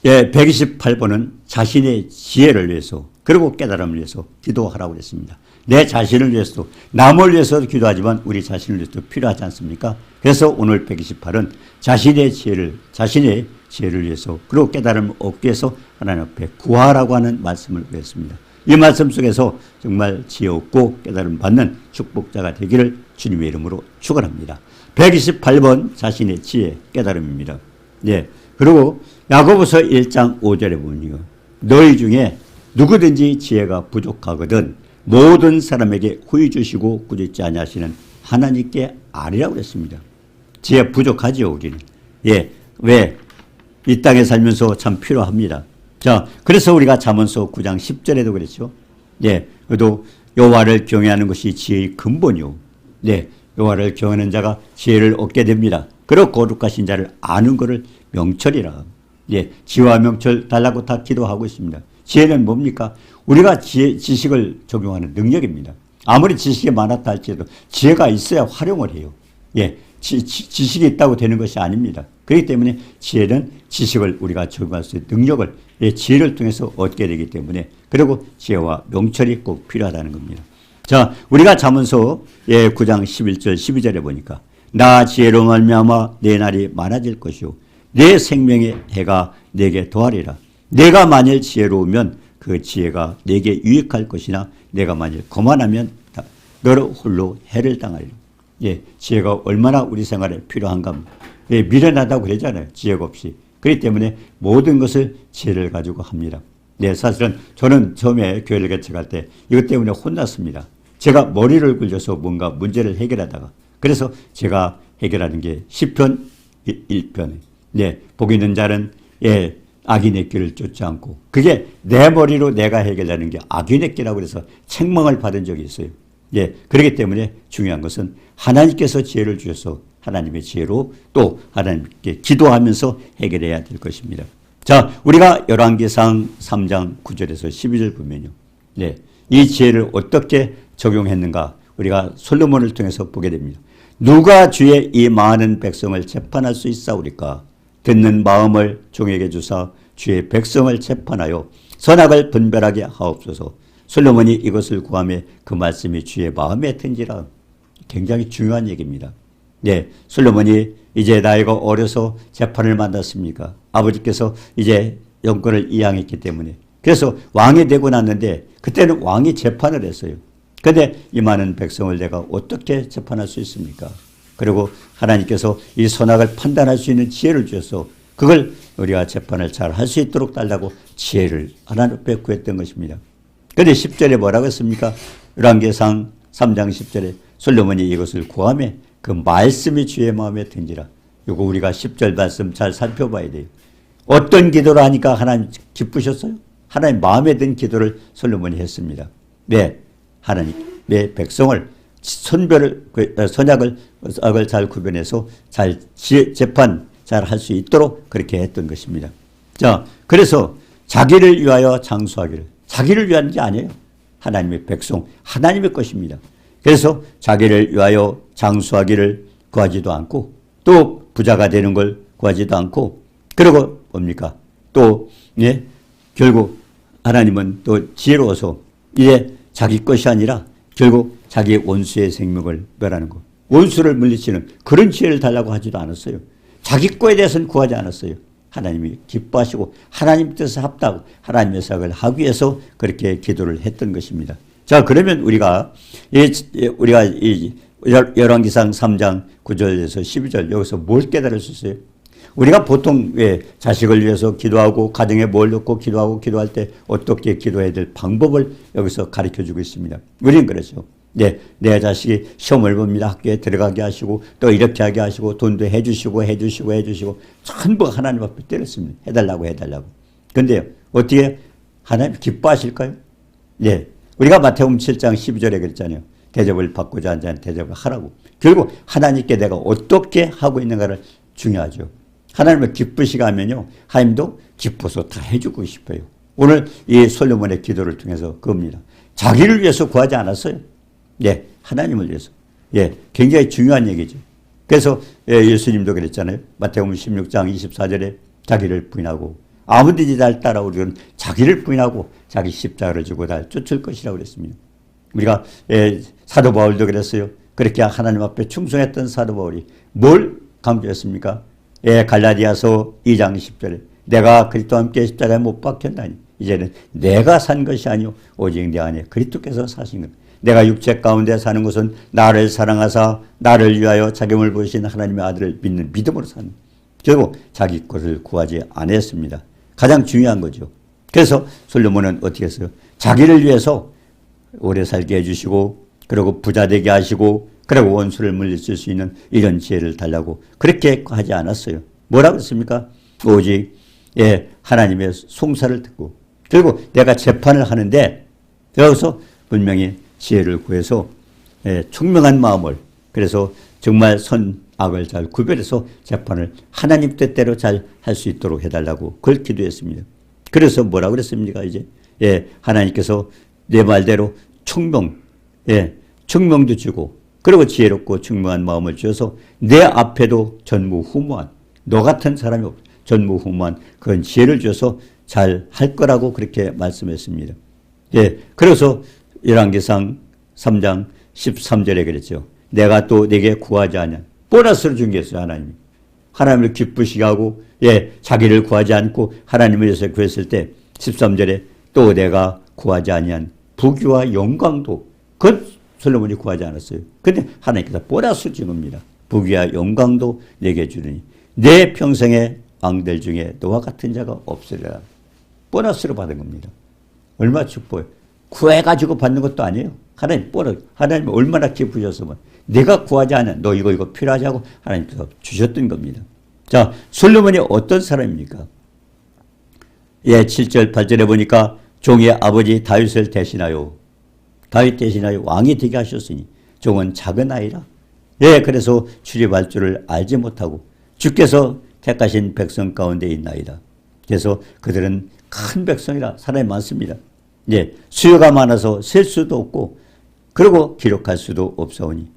예, 128번은 자신의 지혜를 위해서 그리고 깨달음을 위해서 기도하라고 했습니다. 내 자신을 위해서도 남을 위해서도 기도하지만 우리 자신을 위해서도 필요하지 않습니까? 그래서 오늘 128은 자신의 지혜를 위해서 그리고 깨달음을 얻기 위해서 하나님 앞에 구하라고 하는 말씀을 드렸습니다. 이 말씀 속에서 정말 지혜 얻고 깨달음 받는 축복자가 되기를 주님의 이름으로 축원합니다. 128번 자신의 지혜 깨달음입니다. 예. 그리고 야고보서 1장 5절에 보면요. 너희 중에 누구든지 지혜가 부족하거든 모든 사람에게 후히 주시고 꾸짖지 아니하시는 하나님께 아뢰라고 그랬습니다. 지혜 부족하지요, 우리는. 예. 왜? 이 땅에 살면서 참 필요합니다. 자, 그래서 우리가 잠언서 9장 10절에도 그랬죠. 예. 그래도 여호와를 경외하는 것이 지혜의 근본이요. 네. 여호와를 경외하는 자가 지혜를 얻게 됩니다. 그리고 거룩하신 자를 아는 것을 명철이라. 예. 지혜와 명철 달라고 다 기도하고 있습니다. 지혜는 뭡니까? 우리가 지식을 적용하는 능력입니다. 아무리 지식이 많았다 할지라도 지혜가 있어야 활용을 해요. 예. 지식이 있다고 되는 것이 아닙니다. 그렇기 때문에 지혜는 지식을 우리가 적용할 수 있는 능력을 지혜를 통해서 얻게 되기 때문에 그리고 지혜와 명철이 꼭 필요하다는 겁니다. 자, 우리가 잠언서 9장 11절 12절에 보니까 나 지혜로 말미암아 내 날이 많아질 것이요 내 생명의 해가 내게 더하리라. 내가 만일 지혜로우면 그 지혜가 내게 유익할 것이나 내가 만일 거만하면 너로 홀로 해를 당하리라. 예, 지혜가 얼마나 우리 생활에 필요한가. 예, 미련하다고 그러잖아요. 지혜가 없이. 그렇기 때문에 모든 것을 지혜를 가지고 합니다. 네, 사실은 저는 처음에 교회를 개척할 때 이것 때문에 혼났습니다. 제가 머리를 굴려서 뭔가 문제를 해결하다가 그래서 제가 해결하는 게 시편 1편. 네, 복 있는 자는 악인의 길을 쫓지 않고 그게 내 머리로 내가 해결하는 게 악인의 길이라고 그래서 책망을 받은 적이 있어요. 예, 그렇기 때문에 중요한 것은 하나님께서 지혜를 주셔서 하나님의 지혜로 또 하나님께 기도하면서 해결해야 될 것입니다. 자, 우리가 열왕기상 3장 9절에서 12절 보면요. 네, 이 지혜를 어떻게 적용했는가 우리가 솔로몬을 통해서 보게 됩니다. 누가 주의 이 많은 백성을 재판할 수 있사오리까? 듣는 마음을 종에게 주사 주의 백성을 재판하여 선악을 분별하게 하옵소서. 솔로몬이 이것을 구하며 그 말씀이 주의 마음에 든지라. 굉장히 중요한 얘기입니다. 네, 솔로몬이 이제 나이가 어려서 재판을 만났습니까? 아버지께서 이제 영권을 이양했기 때문에. 그래서 왕이 되고 났는데 그때는 왕이 재판을 했어요. 그런데 이 많은 백성을 내가 어떻게 재판할 수 있습니까? 그리고 하나님께서 이 선악을 판단할 수 있는 지혜를 주셔서 그걸 우리가 재판을 잘 할 수 있도록 달라고 지혜를 하나님 앞에 구했던 것입니다. 그런데 10절에 뭐라고 했습니까? 열왕기상 3장 10절에 솔로몬이 이것을 구하며 그 말씀이 주의 마음에 든지라. 이거 우리가 10절 말씀 잘 살펴봐야 돼요. 어떤 기도를 하니까 하나님 기쁘셨어요? 하나님 마음에 든 기도를 솔로몬이 했습니다. 네, 하나님의 백성을 선악을 잘 구별해서 잘 재판 잘 할 수 있도록 그렇게 했던 것입니다. 자, 그래서 자기를 위하여 장수하기를. 자기를 위한 게 아니에요. 하나님의 백성, 하나님의 것입니다. 그래서 자기를 위하여 장수하기를 구하지도 않고 또 부자가 되는 걸 구하지도 않고 그리고 뭡니까? 또 결국 하나님은 또 지혜로워서 이제 자기 것이 아니라 결국 자기 원수의 생명을 멸하는 것. 원수를 물리치는 그런 지혜를 달라고 하지도 않았어요. 자기 거에 대해서는 구하지 않았어요. 하나님이 기뻐하시고 하나님 뜻에 합당하고 하나님의 사역을 하기 위해서 그렇게 기도를 했던 것입니다. 자, 그러면 우리가 열왕기상 3장 9절에서 12절 여기서 뭘 깨달을 수 있어요? 우리가 보통 왜 자식을 위해서 기도하고 가정에 뭘 넣고 기도하고 기도할 때 어떻게 기도해야 될 방법을 여기서 가르쳐주고 있습니다. 우리는 그렇죠. 네, 내 자식이 시험을 봅니다. 학교에 들어가게 하시고 또 이렇게 하게 하시고 돈도 해주시고 전부 하나님 앞에 때렸습니다. 해달라고. 그런데요, 어떻게 하나님 기뻐하실까요? 네, 우리가 마태복음 7장 12절에 그랬잖아요. 대접을 받고자 하는 자는 대접을 하라고. 결국 하나님께 내가 어떻게 하고 있는가를 중요하죠. 하나님을 기쁘시게 하면요, 하나님도 기뻐서 다 해주고 싶어요. 오늘 이 솔로몬의 기도를 통해서 그겁니다. 자기를 위해서 구하지 않았어요. 예, 하나님을 위해서. 예, 굉장히 중요한 얘기죠. 그래서 예수님도 그랬잖아요. 마태복음 16장 24절에 자기를 부인하고 아무든지 날 따라오려는 자기를 부인하고 자기 십자가를 지고 날 쫓을 것이라고 그랬습니다. 우리가 사도 바울도 그랬어요. 그렇게 하나님 앞에 충성했던 사도 바울이 뭘 강조했습니까? 갈라디아서 2장 10절에 내가 그리스도와 함께 십자가에 못 박혔나니 이제는 내가 산 것이 아니요 오직 내 안에 그리스도께서 사신 것. 내가 육체 가운데 사는 것은 나를 사랑하사 나를 위하여 자기를 부으신 하나님의 아들을 믿는 믿음으로 사는. 결국 자기 것을 구하지 않았습니다. 가장 중요한 거죠. 그래서 솔로몬은 어떻게 했어요? 자기를 위해서 오래 살게 해주시고 그리고 부자 되게 하시고 그리고 원수를 물리칠 수 있는 이런 지혜를 달라고 그렇게 하지 않았어요. 뭐라고 했습니까? 오직 하나님의 송사를 듣고 그리고 내가 재판을 하는데 여기서 분명히 지혜를 구해서 총명한 마음을 그래서 정말 선악을 잘 구별해서 재판을 하나님 뜻대로 잘 할 수 있도록 해달라고 그걸 기도했습니다. 그래서 뭐라고 그랬습니까? 이제 하나님께서 내 말대로 총명도 주고 그리고 지혜롭고 총명한 마음을 주어서 내 앞에도 전무후무한 너 같은 사람이 없어 전무후무한 그런 지혜를 주어서 잘 할 거라고 그렇게 말씀했습니다. 그래서 열왕기상 3장 13절에 그랬죠. 내가 또 내게 구하지 않냐. 보너스를 준 게 있어요. 하나님이. 하나님을 기쁘시게 하고 자기를 구하지 않고 하나님을 위해서 구했을 때 13절에 또 내가 구하지 아니한 부귀와 영광도 그건 솔로몬이 구하지 않았어요. 근데 하나님께서 보너스 준 겁니다. 부귀와 영광도 내게 주리니 내 평생의 왕들 중에 너와 같은 자가 없으리라. 보너스로 받은 겁니다. 얼마나 축복해요. 구해가지고 받는 것도 아니에요. 하나님이 얼마나 기쁘셨으면 내가 구하지 않은 너 이거 필요하지 하고 하나님께서 주셨던 겁니다. 자, 솔로몬이 어떤 사람입니까? 7절 8절에 보니까 종의 아버지 다윗을 대신하여 다윗 대신하여 왕이 되게 하셨으니 종은 작은 아이라. 그래서 출입할 줄을 알지 못하고 주께서 택하신 백성 가운데 있나이다. 그래서 그들은 큰 백성이라 사람이 많습니다. 수요가 많아서 셀 수도 없고 그리고 기록할 수도 없사오니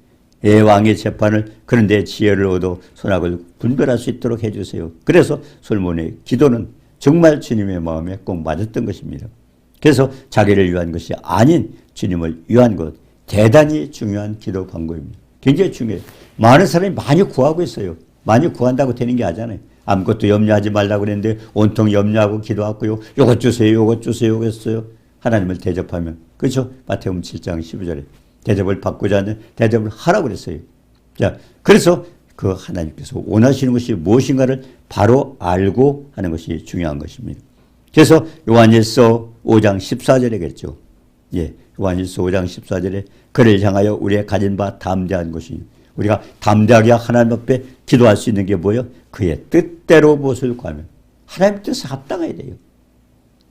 왕의 재판을 그런데 지혜를 얻어 선악을 분별할 수 있도록 해주세요. 그래서 솔로몬의 기도는 정말 주님의 마음에 꼭 맞았던 것입니다. 그래서 자기를 위한 것이 아닌 주님을 위한 것 대단히 중요한 기도 방법입니다. 굉장히 중요해요. 많은 사람이 많이 구하고 있어요. 많이 구한다고 되는 게 아니잖아요. 아무것도 염려하지 말라고 그랬는데 온통 염려하고 기도하고요. 요것 주세요. 요것 주세요. 했어요. 하나님을 대접하면. 그렇죠? 마태복음 7장 15절에 대접을 받고자 하는 대접을 하라고 그랬어요. 자, 그래서 그 하나님께서 원하시는 것이 무엇인가를 바로 알고 하는 것이 중요한 것입니다. 그래서 요한일서 5장 14절에 그랬죠. 요한일서 5장 14절에 그를 향하여 우리의 가진 바 담대한 것이 우리가 담대하게 하나님 앞에 기도할 수 있는 게 뭐예요? 그의 뜻대로 무엇을 구하면 하나님 뜻에 합당해야 돼요.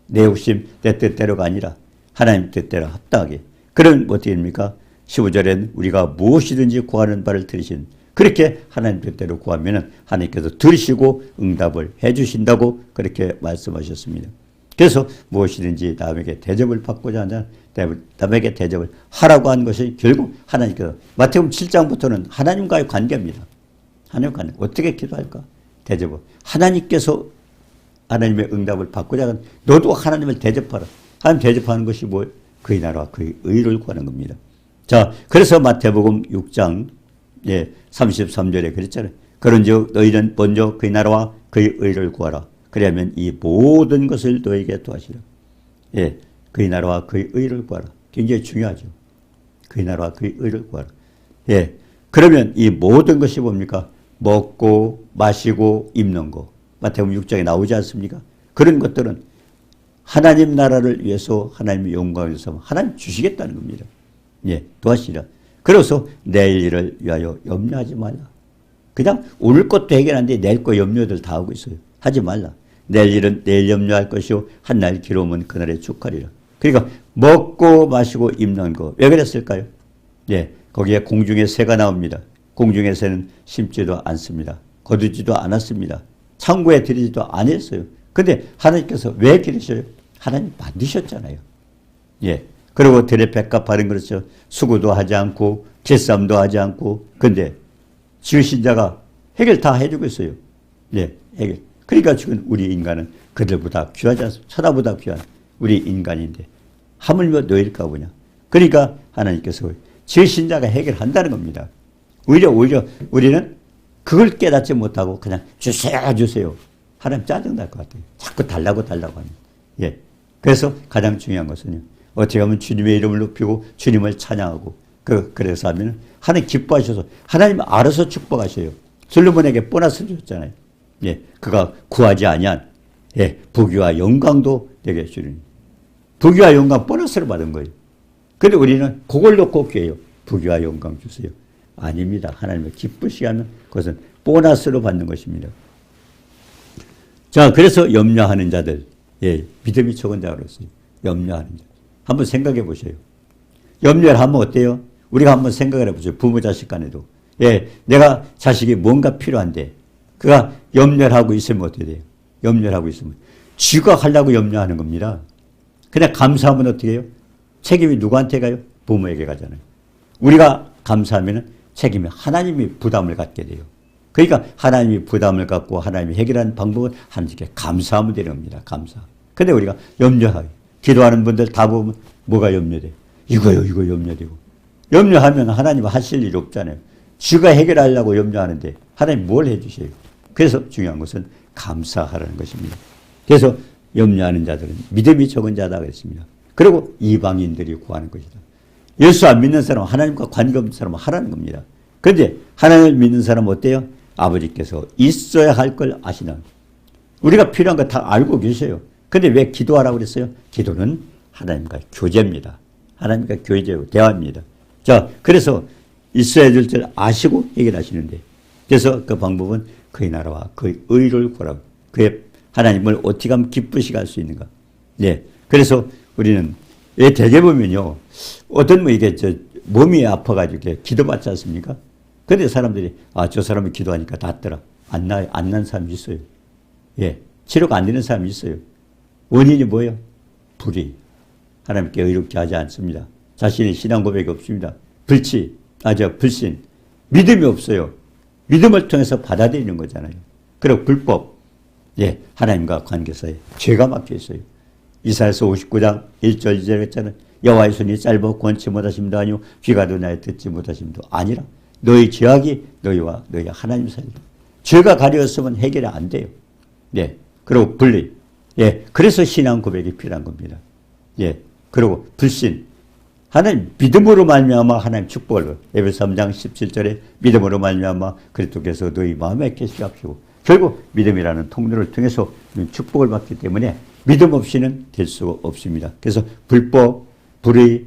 내 욕심, 내 뜻대로가 아니라 하나님 뜻대로 합당하게. 그럼 어떻게 됩니까? 15절에는 우리가 무엇이든지 구하는 바를 들으신 그렇게 하나님 뜻대로 구하면 하나님께서 들으시고 응답을 해 주신다고 그렇게 말씀하셨습니다. 그래서 무엇이든지 남에게 대접을 받고자 하는 남에게 대접을 하라고 하는 것이 결국 하나님께서 마태복음 7장부터는 하나님과의 관계입니다. 하나님과 관계. 어떻게 기도할까? 대접을. 하나님께서 하나님의 응답을 받고자 하는 너도 하나님을 대접하라. 하나님 대접하는 것이 뭐예요? 그의 나라와 그의 의를 구하는 겁니다. 자, 그래서 마태복음 6장 33절에 그랬잖아요. 그런즉 너희는 먼저 그의 나라와 그의 의를 구하라. 그러면 이 모든 것을 너에게 도하시라. 그의 나라와 그의 의를 구하라. 굉장히 중요하죠. 그의 나라와 그의 의를 구하라. 그러면 이 모든 것이 뭡니까? 먹고 마시고 입는 거. 마태복음 6장에 나오지 않습니까? 그런 것들은 하나님 나라를 위해서 하나님의 영광을 위해서 하나님 주시겠다는 겁니다. 도하시라. 그래서 내일 일을 위하여 염려하지 말라. 그냥 오늘 것도 해결하는데 내일 거 염려들 다 하고 있어요. 하지 말라. 내일 일은 내일 염려할 것이요 한날 기로움은 그날의 축하리라. 그러니까 먹고 마시고 입는 거. 왜 그랬을까요? 거기에 공중의 새가 나옵니다. 공중의 새는 심지도 않습니다. 거두지도 않았습니다. 창고에 들이지도 않았어요. 근데 하나님께서 왜 기르셔요? 하나님 만드셨잖아요. 그리고 들의 백합화는 그렇죠. 수고도 하지 않고 제쌈도 하지 않고 근데 지으신 자가 해결 다 해주고 있어요. 해결. 그러니까 지금 우리 인간은 그들보다 귀하지 않습니까? 천하보다 귀한 우리 인간인데 하물며 너일까 보냐. 그러니까 하나님께서 지으신자가 해결한다는 겁니다. 오히려 우리는 그걸 깨닫지 못하고 그냥 주세요. 하나님 짜증날 것 같아요. 자꾸 달라고 하면. 예. 그래서 가장 중요한 것은요. 어떻게 하면 주님의 이름을 높이고 주님을 찬양하고 그래서 하면 하나님 기뻐하셔서 하나님 알아서 축복하셔요. 솔로몬에게 보너스를 줬잖아요. 예. 그가 구하지 아니한 예. 부귀와 영광도 내게 주리니. 부귀와 영광 보너스를 받은 거예요. 근데 우리는 그걸 놓고 구해요. 부귀와 영광 주세요. 아닙니다. 하나님을 기쁘시게 하면 그것은 보너스로 받는 것입니다. 자, 그래서 염려하는 자들, 예, 믿음이 적은 자가 그랬어요. 염려하는 자. 한번 생각해 보세요. 염려를 하면 어때요? 우리가 한번 생각을 해보세요. 부모 자식 간에도. 예, 내가 자식이 뭔가 필요한데, 그가 염려를 하고 있으면 어떻게 돼요? 염려를 하고 있으면. 쥐가 하려고 염려하는 겁니다. 그냥 감사하면 어떻게 해요? 책임이 누구한테 가요? 부모에게 가잖아요. 우리가 감사하면 책임이 하나님이 부담을 갖게 돼요. 그러니까 하나님이 부담을 갖고 하나님이 해결하는 방법은 하나님께 감사하면 되는 겁니다. 감사. 근데 우리가 염려하요. 기도하는 분들 다 보면 뭐가 염려돼요? 이거 염려되고. 염려하면 하나님 하실 일이 없잖아요. 쥐가 해결하려고 염려하는데 하나님 뭘 해주세요? 그래서 중요한 것은 감사하라는 것입니다. 그래서 염려하는 자들은 믿음이 적은 자다 그랬습니다. 그리고 이방인들이 구하는 것이다. 예수 안 믿는 사람은 하나님과 관계없는 사람은 하라는 겁니다. 그런데 하나님을 믿는 사람은 어때요? 아버지께서 있어야 할 걸 아시나. 우리가 필요한 거 다 알고 계셔요. 그런데 왜 기도하라고 그랬어요? 기도는 하나님과 교제입니다. 하나님과 교제고 대화입니다. 자, 그래서 있어야 될 줄 아시고 해결하시는데, 그래서 그 방법은 그의 나라와 그의 의를 구하라고. 그의 하나님을 어떻게 하면 기쁘시게 할 수 있는가. 네. 그래서 우리는 대개 보면요, 어떤 이게 몸이 아파가지고 기도받지 않습니까? 근데 사람들이 저 사람이 기도하니까 낫더라. 안 난 사람이 있어요. 예, 치료가 안 되는 사람이 있어요. 원인이 뭐예요? 불의. 하나님께 의롭게 하지 않습니다. 자신의 신앙 고백이 없습니다. 불신. 믿음이 없어요. 믿음을 통해서 받아들이는 거잖아요. 그리고 불법. 예, 하나님과 관계사에 죄가 막혀 있어요. 이사야서 59장 1절 2절 했잖아요. 여호와의 손이 짧아 권치 못하심도 아니요 귀가 나에 듣지 못하심도 아니라 너희 죄악이 너희와 너희 하나님 사이다. 죄가 가려웠으면 해결이 안 돼요. 예. 그리고 분리. 예. 그래서 신앙 고백이 필요한 겁니다. 예. 그리고 불신. 하나님 믿음으로 말미암아 하나님 축복을. 에베소 3장 17절에 믿음으로 말미암아 그리스도께서 너희 마음에 계시게 하시고 결국 믿음이라는 통로를 통해서 축복을 받기 때문에 믿음 없이는 될 수가 없습니다. 그래서 불법, 불의,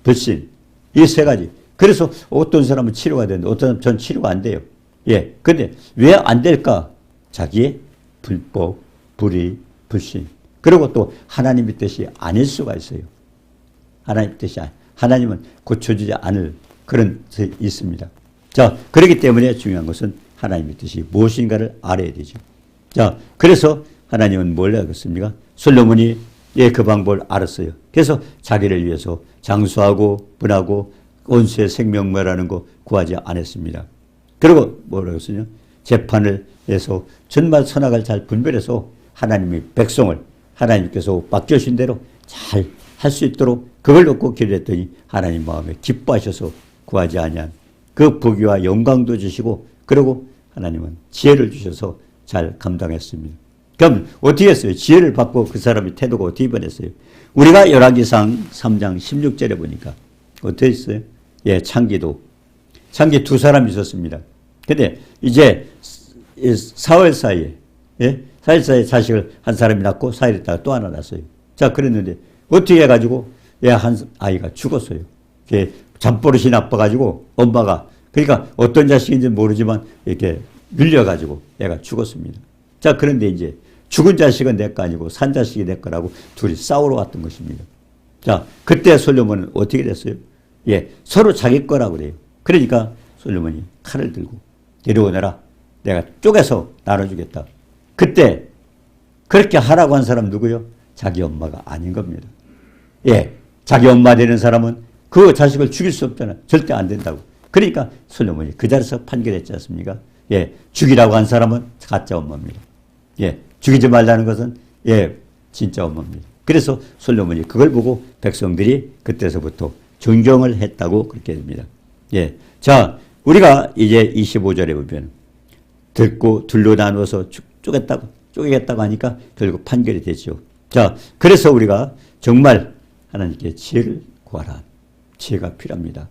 불신 이 세 가지. 그래서 어떤 사람은 치료가 되는데 어떤 사람은 전 치료가 안 돼요. 예. 근데 왜 안 될까? 자기의 불법, 불의, 불신. 그리고 또 하나님의 뜻이 아닐 수가 있어요. 하나님의 뜻이 하나님은 고쳐주지 않을 그런 뜻이 있습니다. 자, 그렇기 때문에 중요한 것은 하나님의 뜻이 무엇인가를 알아야 되죠. 자, 그래서 하나님은 뭘 하겠습니까? 솔로몬이 그 방법을 알았어요. 그래서 자기를 위해서 장수하고 분하고 원수의 생명멸하는 거 구하지 않았습니다. 그리고 뭐라고 했어요? 재판을 해서 전말 선악을 잘 분별해서 하나님의 백성을 하나님께서 맡겨주신 대로 잘 할 수 있도록 그걸 놓고 기도했더니 하나님 마음에 기뻐하셔서 구하지 아니한 그 부귀와 영광도 주시고 그리고 하나님은 지혜를 주셔서 잘 감당했습니다. 그럼 어떻게 했어요? 지혜를 받고 그 사람의 태도가 어떻게 변했어요? 우리가 열왕기상 3장 16절에 보니까 어떻게 했어요? 예, 창기 두 사람이 있었습니다. 근데 이제 사흘 사이에 자식을 한 사람이 낳고 사흘 있다가 또 하나 낳았어요. 자, 그랬는데 어떻게 해가지고 한 아이가 죽었어요. 잠버릇이 나빠가지고 엄마가 그러니까 어떤 자식인지 모르지만 이렇게 밀려가지고 얘가 죽었습니다. 자, 그런데 이제 죽은 자식은 내 거 아니고 산 자식이 내 거라고 둘이 싸우러 왔던 것입니다. 자, 그때 솔로몬은 어떻게 됐어요? 예, 서로 자기 거라고 그래요. 그러니까 솔로몬이 칼을 들고 데려오너라. 내가 쪼개서 나눠주겠다. 그때 그렇게 하라고 한 사람 누구요? 자기 엄마가 아닌 겁니다. 예, 자기 엄마 되는 사람은 그 자식을 죽일 수 없잖아. 절대 안 된다고. 그러니까 솔로몬이 그 자리에서 판결했지 않습니까? 예, 죽이라고 한 사람은 가짜 엄마입니다. 예, 죽이지 말라는 것은 예, 진짜 엄합니다. 그래서 솔로몬이 그걸 보고 백성들이 그때서부터 존경을 했다고 그렇게 됩니다. 예, 자, 우리가 이제 25절에 보면 듣고 둘로 나누어서 쪼개겠다고 하니까 결국 판결이 됐죠. 자, 그래서 우리가 정말 하나님께 지혜를 구하라. 지혜가 필요합니다.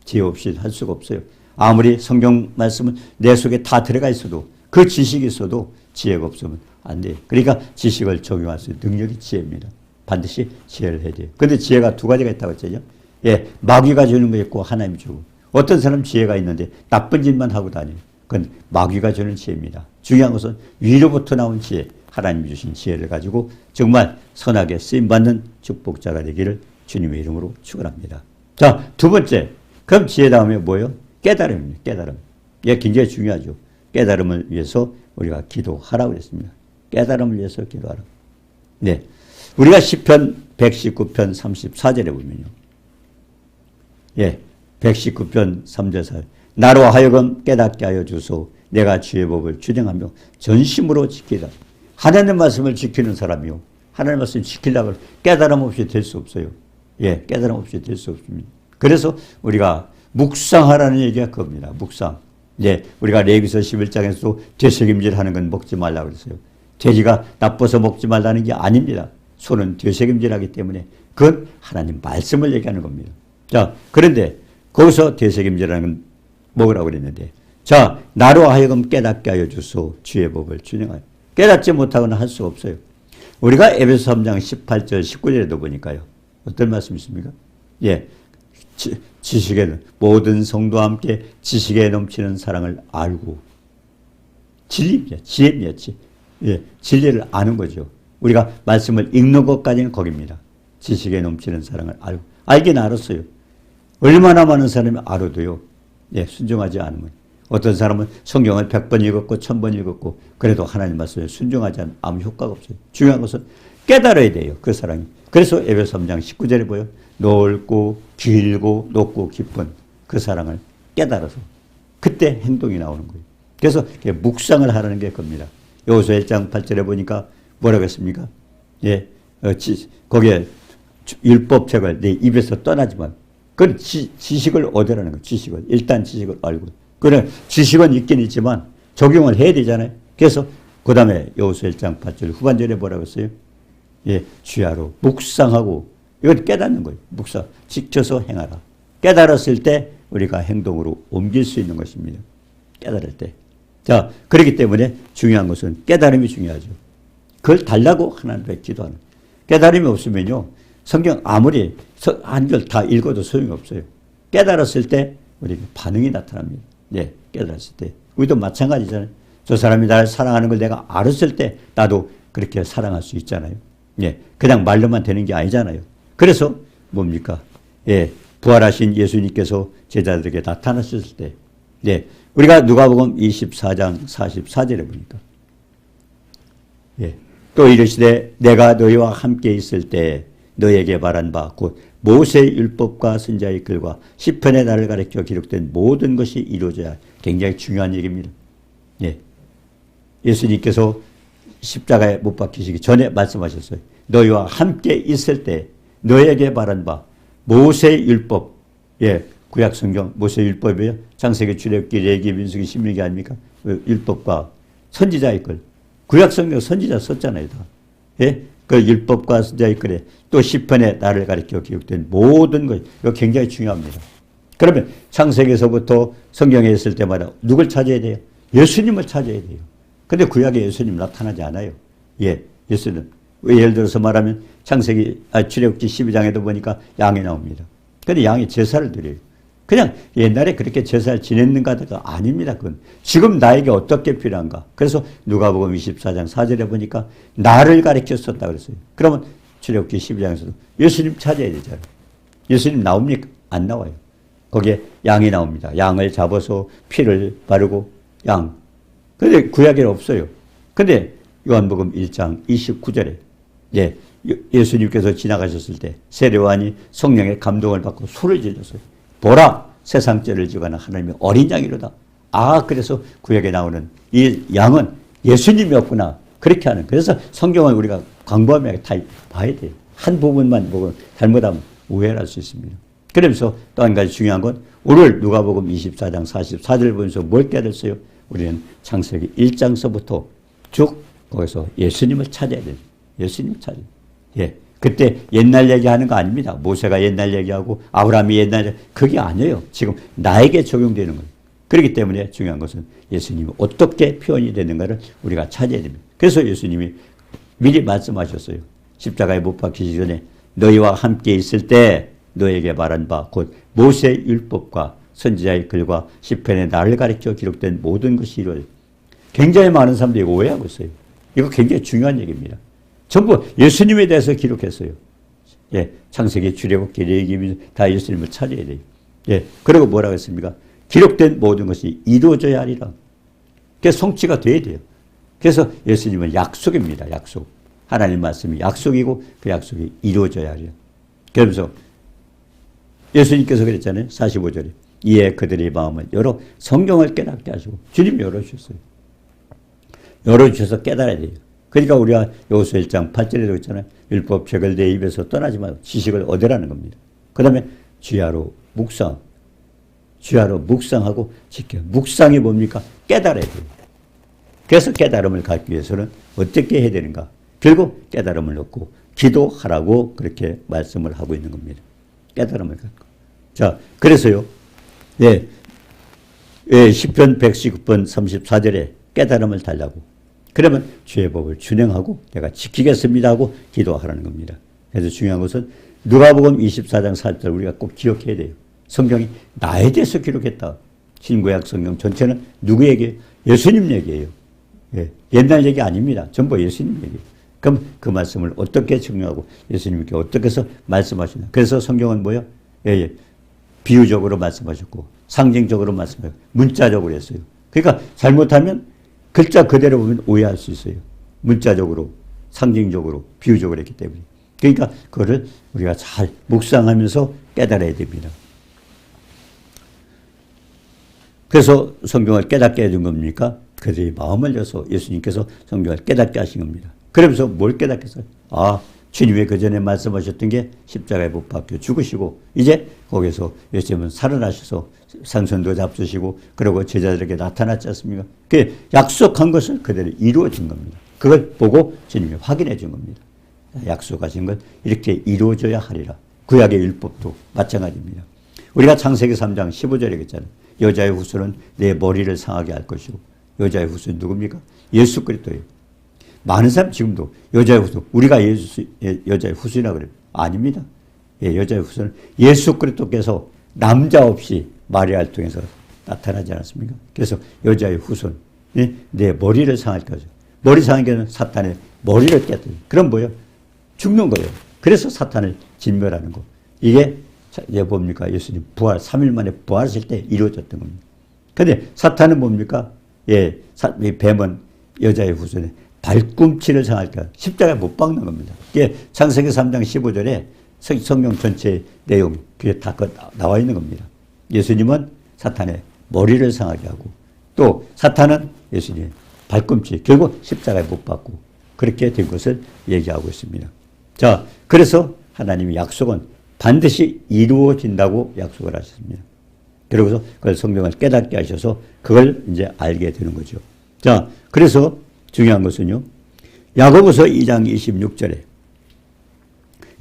지혜 없이 할 수가 없어요. 아무리 성경 말씀은 내 속에 다 들어가 있어도 그 지식이 있어도 지혜가 없으면 안 돼요. 그러니까 지식을 적용할 수 있는 능력이 지혜입니다. 반드시 지혜를 해야 돼요. 그런데 지혜가 두 가지가 있다고 했죠. 예, 마귀가 주는 거 있고 하나님이 주고. 어떤 사람 지혜가 있는데 나쁜 짓만 하고 다녀요. 그건 마귀가 주는 지혜입니다. 중요한 것은 위로부터 나온 지혜, 하나님이 주신 지혜를 가지고 정말 선하게 쓰임받는 축복자가 되기를 주님의 이름으로 축원합니다. 자, 두 번째. 그럼 지혜 다음에 뭐예요? 깨달음입니다. 깨달음. 이게 굉장히 중요하죠. 깨달음을 위해서 우리가 기도하라고 그랬습니다. 깨달음을 위해서 기도하라. 네. 우리가 시편 119편 34절에 보면요. 예. 119편 3절 4절. 나로 하여금 깨닫게 하여 주소. 내가 주의 법을 주장하며 전심으로 지키라. 하나님 말씀을 지키는 사람이요. 하나님 말씀을 지키려고 깨달음 없이 될 수 없어요. 예. 깨달음 없이 될 수 없습니다. 그래서 우리가 묵상하라는 얘기가 그겁니다. 묵상. 예, 우리가 레위기서 11장에서도 되새김질 하는 건 먹지 말라고 그랬어요. 돼지가 나빠서 먹지 말라는 게 아닙니다. 소는 되새김질하기 때문에 그건 하나님 말씀을 얘기하는 겁니다. 자, 그런데 거기서 되새김질하는 건 먹으라고 그랬는데, 자, 나로 하여금 깨닫게 하여 주소. 주의 법을 준행하여. 깨닫지 못하거나 할 수 없어요. 우리가 에베소 3장 18절 19절에도 보니까요. 어떤 말씀이 있습니까? 예. 지식에는 모든 성도와 함께 지식에 넘치는 사랑을 알고 진리입니다. 지혜입니다. 예, 진리를 아는 거죠. 우리가 말씀을 읽는 것까지는 거기입니다. 지식에 넘치는 사랑을 알고 알긴 알았어요. 얼마나 많은 사람이 알아도요. 예, 순종하지 않으면 어떤 사람은 성경을 100번 읽었고 1000번 읽었고 그래도 하나님 말씀에 순종하지 않으면 아무 효과가 없어요. 중요한 것은 깨달아야 돼요. 그 사랑이. 그래서 에베소 3장 19절에 보여 넓고 길고 높고 깊은 그 사랑을 깨달아서 그때 행동이 나오는 거예요. 그래서 묵상을 하라는 게 겁니다. 여호수아 1장 8절에 보니까 뭐라고 했습니까? 예, 거기에 율법책을 내 입에서 떠나지 마. 그건 지식을 얻으라는 거예요. 지식을. 일단 지식을 알고. 그래, 지식은 있긴 있지만 적용을 해야 되잖아요. 그래서 그 다음에 여호수아 1장 8절 후반절에 뭐라고 했어요? 예, 주야로 묵상하고 이건 깨닫는 거예요. 묵상. 지켜서 행하라. 깨달았을 때 우리가 행동으로 옮길 수 있는 것입니다. 깨달을 때. 자, 그렇기 때문에 중요한 것은 깨달음이 중요하죠. 그걸 달라고 하나님께 기도하는 거예요. 깨달음이 없으면요. 성경 아무리 한글 다 읽어도 소용이 없어요. 깨달았을 때 우리에게 반응이 나타납니다. 예, 깨달았을 때. 우리도 마찬가지잖아요. 저 사람이 나를 사랑하는 걸 내가 알았을 때 나도 그렇게 사랑할 수 있잖아요. 예, 그냥 말로만 되는 게 아니잖아요. 그래서 뭡니까? 예, 부활하신 예수님께서 제자들에게 나타나셨을 때, 예, 우리가 누가복음 24장 44절에 보니까, 예, 또 이르시되 내가 너희와 함께 있을 때 너희에게 말한 바 곧 모세의 율법과 선지자의 글과 시편의 나를 가리켜 기록된 모든 것이 이루어져야. 굉장히 중요한 얘기입니다. 예, 예수님께서 십자가에 못 박히시기 전에 말씀하셨어요. 너희와 함께 있을 때 너에게 말한 바 모세의 율법, 예, 구약 성경 모세의 율법이에요. 창세기, 출애굽기, 레위기, 민수기, 신명기 아닙니까? 율법과 선지자의 글. 구약 성경 선지자 썼잖아요, 다. 예, 그 율법과 선지자의 글에 또 시편에 나를 가리켜 기록된 모든 것. 이거 굉장히 중요합니다. 그러면 창세기에서부터 성경에 있을 때마다 누굴 찾아야 돼요? 예수님을 찾아야 돼요. 근데 구약에 예수님 나타나지 않아요. 예, 예수님. 예를 들어서 말하면 출애굽기 12장에도 보니까 양이 나옵니다. 근데 양이 제사를 드려요. 그냥 옛날에 그렇게 제사를 지냈는가가 아닙니다. 그건 지금 나에게 어떻게 필요한가. 그래서 누가복음 24장 4절에 보니까 나를 가르쳐 썼다 그랬어요. 그러면 출애굽기 12장에서도 예수님 찾아야 되잖아요. 예수님 나옵니까? 안 나와요. 거기에 양이 나옵니다. 양을 잡아서 피를 바르고 양. 근데 구약에는 없어요. 근데 요한복음 1장 29절에 예, 예수님께서 지나가셨을 때 세례요한이 성령의 감동을 받고 소를 질렀어요. 보라, 세상 죄를 지고가는 하나님의 어린 양이로다. 아, 그래서 구약에 나오는 이 양은 예수님이었구나. 그렇게 하는. 그래서 성경을 우리가 광범위하게 다 봐야 돼요. 한 부분만 보고 잘못하면 오해를 할 수 있습니다. 그러면서 또 한 가지 중요한 건 오늘 누가복음 24장 44절 보면서 뭘 깨달았어요? 우리는 창세기 1장서부터 쭉 거기서 예수님을 찾아야 돼요. 예수님을 찾아야 돼요. 예. 그때 옛날 얘기하는 거 아닙니다. 모세가 옛날 얘기하고 아브라함이 옛날 얘기, 그게 아니에요. 지금 나에게 적용되는 거예요. 그렇기 때문에 중요한 것은 예수님이 어떻게 표현이 되는가를 우리가 찾아야 됩니다. 그래서 예수님이 미리 말씀하셨어요. 십자가에 못 박히기 전에 너희와 함께 있을 때 너에게 말한 바 곧 모세의 율법과 선지자의 글과 시편에 나를 가리켜 기록된 모든 것이 이루어져. 굉장히 많은 사람들이 오해하고 있어요. 이거 굉장히 중요한 얘기입니다. 전부 예수님에 대해서 기록했어요. 예, 창세기, 출애굽기, 레위기 다 예수님을 찾아야 돼요. 예, 그리고 뭐라고 했습니까? 기록된 모든 것이 이루어져야 하리라. 그게 성취가 돼야 돼요. 그래서 예수님은 약속입니다. 약속. 하나님 말씀이 약속이고 그 약속이 이루어져야 하리라. 그러면서 예수님께서 그랬잖아요. 45절에. 이에 그들의 마음을 열어 성경을 깨닫게 하시고 주님이 열어주셨어요. 열어주셔서 깨달아야 돼요. 그러니까 우리가 여호수아 1장 8절에도 있잖아요. 율법책을 내 입에서 떠나지 말고 지식을 얻으라는 겁니다. 그 다음에 주야로 묵상. 주야로 묵상하고 지켜. 묵상이 뭡니까? 깨달아야 돼요. 그래서 깨달음을 갖기 위해서는 어떻게 해야 되는가? 결국 깨달음을 얻고 기도하라고 그렇게 말씀을 하고 있는 겁니다. 깨달음을 갖고. 자, 그래서요. 예, 시편 119편 34절에 깨달음을 달라고. 그러면 주의 법을 준행하고 내가 지키겠습니다 하고 기도하라는 겁니다. 그래서 중요한 것은 누가복음 24장 4절 우리가 꼭 기억해야 돼요. 성경이 나에 대해서 기록했다. 신구약 성경 전체는 누구에게? 예수님 얘기예요. 예, 옛날 얘기 아닙니다. 전부 예수님 얘기예요. 그럼 그 말씀을 어떻게 증명하고 예수님께 어떻게 해서 말씀하시나. 그래서 성경은 뭐예요? 예, 비유적으로 말씀하셨고 상징적으로 말씀하셨고 문자적으로 했어요. 그러니까 잘못하면 글자 그대로 보면 오해할 수 있어요. 문자적으로, 상징적으로, 비유적으로 했기 때문에. 그러니까 그거를 우리가 잘 묵상하면서 깨달아야 됩니다. 그래서 성경을 깨닫게 해준 겁니까? 그들의 마음을 열어서 예수님께서 성경을 깨닫게 하신 겁니다. 그러면서 뭘 깨닫게 했어요? 아, 주님이 그 전에 말씀하셨던 게 십자가에 못 박혀 죽으시고 이제 거기서 예수님은 살아나셔서 상선도 잡수시고 그리고 제자들에게 나타났지 않습니까? 그 약속한 것을 그대로 이루어진 겁니다. 그걸 보고 주님이 확인해 준 겁니다. 약속하신 것 이렇게 이루어져야 하리라. 구약의 율법도 마찬가지입니다. 우리가 창세기 3장 15절에 있잖아요. 여자의 후손은 내 머리를 상하게 할 것이고 여자의 후손은 누굽니까? 예수 그리스도예요. 많은 사람 지금도 여자의 후손, 우리가 여자의 후손이라고 그래요. 아닙니다. 예, 여자의 후손은 예수 그리스도께서 남자 없이 마리아를 통해서 나타나지 않았습니까? 그래서 여자의 후손, 예? 내 머리를 상할 거죠. 머리 상한 게는 사탄의 머리를 깨뜨려. 그럼 뭐예요? 죽는 거예요. 그래서 사탄을 진멸하는 거. 이게 이제 뭡니까? 예수님 부활, 3일 만에 부활하실 때 이루어졌던 겁니다. 근데 사탄은 뭡니까? 예, 뱀은 여자의 후손에 발꿈치를 상할까? 십자가에 못 박는 겁니다. 이게 창세기 3장 15절에 성경 전체 내용, 그게 다 나와 있는 겁니다. 예수님은 사탄의 머리를 상하게 하고 또 사탄은 예수님의 발꿈치, 결국 십자가에 못 박고 그렇게 된 것을 얘기하고 있습니다. 자, 그래서 하나님의 약속은 반드시 이루어진다고 약속을 하셨습니다. 그러고서 그걸 성경을 깨닫게 하셔서 그걸 이제 알게 되는 거죠. 자, 그래서 중요한 것은요. 야고보서 2장 26절에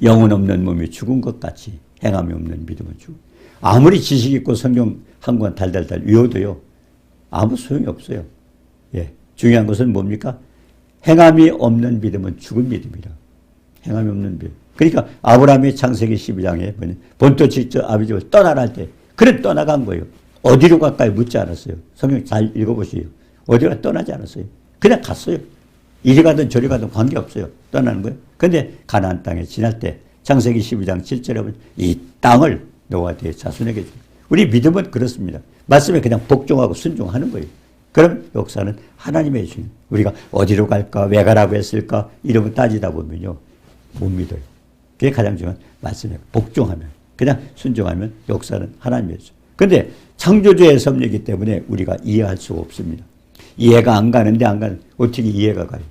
영혼 없는 몸이 죽은 것 같이 행함이 없는 믿음은 죽음. 아무리 지식 있고 성경 한 권 달달달 외워도요. 아무 소용이 없어요. 예, 중요한 것은 뭡니까? 행함이 없는 믿음은 죽은 믿음이라. 행함이 없는 믿음. 그러니까 아브라함이 창세기 12장에 보면 본토 직접 아비 집을 떠나라 할 때 그래 떠나간 거예요. 어디로 갈까요? 묻지 않았어요. 성경 잘 읽어보세요. 어디로 떠나지 않았어요. 그냥 갔어요. 이리 가든 저리 가든 관계없어요. 떠나는 거예요. 근데 가나안 땅에 지날 때 창세기 12장 7절에 보면 이 땅을 너와 네 자손에게 주. 우리 믿음은 그렇습니다. 말씀에 그냥 복종하고 순종하는 거예요. 그럼 역사는 하나님의 주인. 우리가 어디로 갈까? 왜 가라고 했을까? 이런 거 따지다 보면요. 못 믿어요. 그게 가장 중요한 말씀에 복종하면 그냥 순종하면 역사는 하나님의 주인. 근데 창조주의 섭리이기 때문에 우리가 이해할 수가 없습니다. 이해가 안 가는데 안 가는 어떻게 이해가 가요?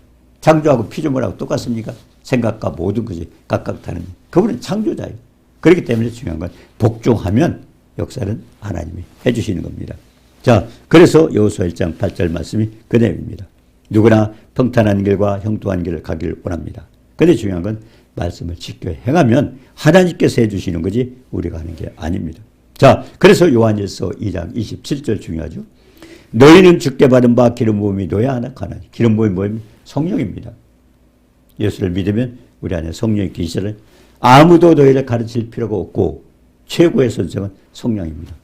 창조하고 피조물하고 똑같습니까? 생각과 모든 것이 각각 다른. 그분은 창조자예요. 그렇기 때문에 중요한 건 복종하면 역사는 하나님이 해주시는 겁니다. 자, 그래서 여호수아 1장 8절 말씀이 그 내용입니다. 누구나 평탄한 길과 형통한 길을 가기를 원합니다. 그런데 중요한 건 말씀을 지켜 행하면 하나님께서 해주시는 거지 우리가 하는 게 아닙니다. 자, 그래서 요한일서 2장 27절 중요하죠. 너희는 주께 받은 바 기름 부음이 너야 하나 가나니. 기름 부음이 뭐입니까? 성령입니다. 예수를 믿으면 우리 안에 성령이 계시잖아요. 아무도 너희를 가르칠 필요가 없고 최고의 선생은 성령입니다.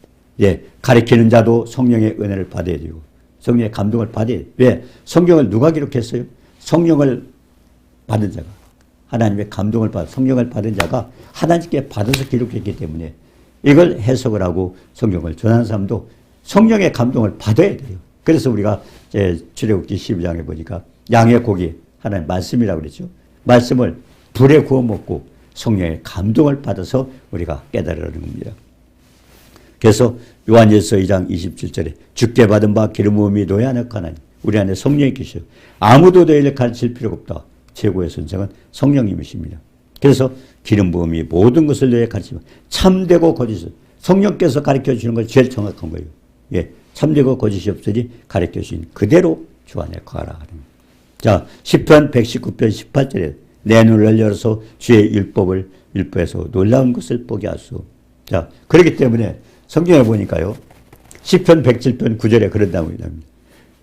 예, 가르치는 자도 성령의 은혜를 받아야 되고 성령의 감동을 받아야 돼요. 왜? 성경을 누가 기록했어요? 성령을 받은 자가, 하나님의 감동을 받은, 성령을 받은 자가 하나님께 받아서 기록했기 때문에 이걸 해석을 하고 성경을 전하는 사람도 성령의 감동을 받아야 돼요. 그래서 우리가 출애굽기 12장에 보니까 양의 고기, 하나님 말씀이라고 그랬죠. 말씀을 불에 구워 먹고 성령의 감동을 받아서 우리가 깨달으라는 겁니다. 그래서 요한일서 2장 27절에 주께 받은 바 기름 부음이 너희 안에 가나니. 우리 안에 성령이 계셔. 아무도 너희를 가르칠 필요가 없다. 최고의 선생은 성령님이십니다. 그래서 기름 부음이 모든 것을 너희에게 가르치면 참되고 거짓은 성령께서 가르쳐 주시는 건 제일 정확한 거예요. 예, 참되고 거짓이 없으니 가르쳐 주신 그대로 주 안에 거하라. 자, 시편 119편 18절에 내 눈을 열어서 주의 율법에서 놀라운 것을 보게 하소. 자, 그렇기 때문에 성경에 보니까요. 시편 107편 9절에 그런다고 합니다.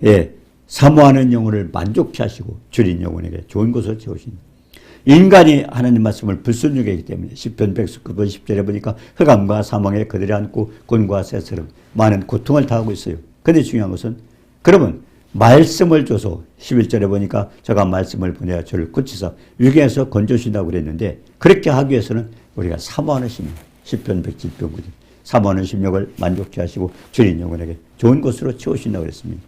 예, 사모하는 영혼을 만족케 하시고 줄인 영혼에게 좋은 것을 채우신다. 인간이 하나님 말씀을 불순종하게 하기 때문에 시편 119편 10절에 보니까 흑암과 사망에 그들이 안고 곤과 새처럼 많은 고통을 당하고 있어요. 그런데 중요한 것은 그러면 말씀을 줘서 11절에 보니까 저가 말씀을 보내어 저를 고치사 위기에서 건져주신다고 그랬는데 그렇게 하기 위해서는 우리가 사모하는 심령, 시편 107편 9절 사모하는 심령을 만족케 하시고 줄인 영혼에게 좋은 곳으로 채우신다고 그랬습니다.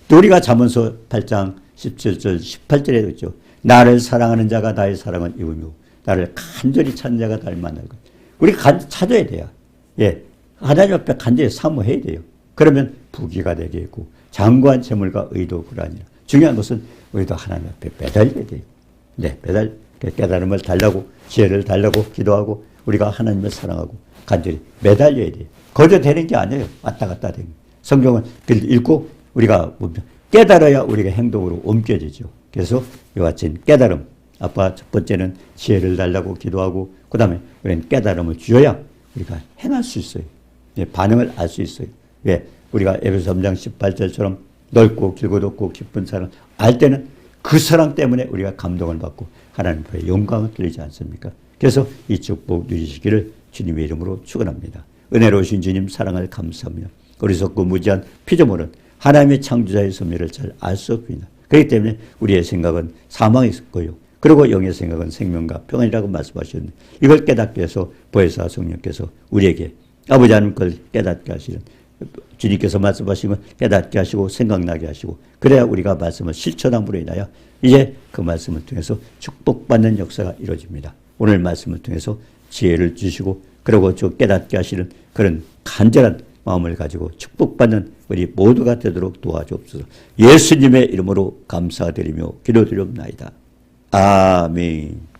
또 우리가 잠언서 8장 17절 18절에도 있죠. 나를 사랑하는 자가 나의 사랑은 이루며 나를 간절히 찾는 자가 나를 만날 것. 우리가 찾아야 돼요. 예, 하나님 앞에 간절히 사모해야 돼요. 그러면 부귀가 되겠고 장구한 재물과 의도 그러하니라. 중요한 것은 우리도 하나님 앞에 매달려야 돼요. 네, 깨달음을 달라고 지혜를 달라고 기도하고 우리가 하나님을 사랑하고 간절히 매달려야 돼요. 거저 되는 게 아니에요. 왔다 갔다 되는. 성경은 읽고 우리가 깨달아야 우리가 행동으로 옮겨지죠. 그래서 이와 같이 깨달음. 아빠 첫 번째는 지혜를 달라고 기도하고 그 다음에 우리는 깨달음을 주어야 우리가 행할 수 있어요. 예, 반응을 알 수 있어요. 왜? 우리가 에베소 3장 18절처럼 넓고 길고 높고 깊은 사랑 알 때는 그 사랑 때문에 우리가 감동을 받고 하나님 앞에 영광을 돌리지 않습니까? 그래서 이 축복 누리시기를 주님의 이름으로 축원합니다. 은혜로우신 주님 사랑을 감사합니다. 어리석고 무지한 피조물은 하나님의 창조자의 섭리를 잘 알 수 없습니다. 그렇기 때문에 우리의 생각은 사망이 있을 거요. 그리고 영의 생각은 생명과 평안이라고 말씀하셨는데 이걸 깨닫기 위해서 보혜사 성령께서 우리에게 아버지 하나님 걸 깨닫게 하시는 주님께서 말씀하시면 깨닫게 하시고 생각나게 하시고 그래야 우리가 말씀을 실천함으로 인하여 이제 그 말씀을 통해서 축복받는 역사가 이루어집니다. 오늘 말씀을 통해서 지혜를 주시고 그리고 저 깨닫게 하시는 그런 간절한 마음을 가지고 축복받는 우리 모두가 되도록 도와주옵소서. 예수님의 이름으로 감사드리며 기도드리옵나이다. 아멘.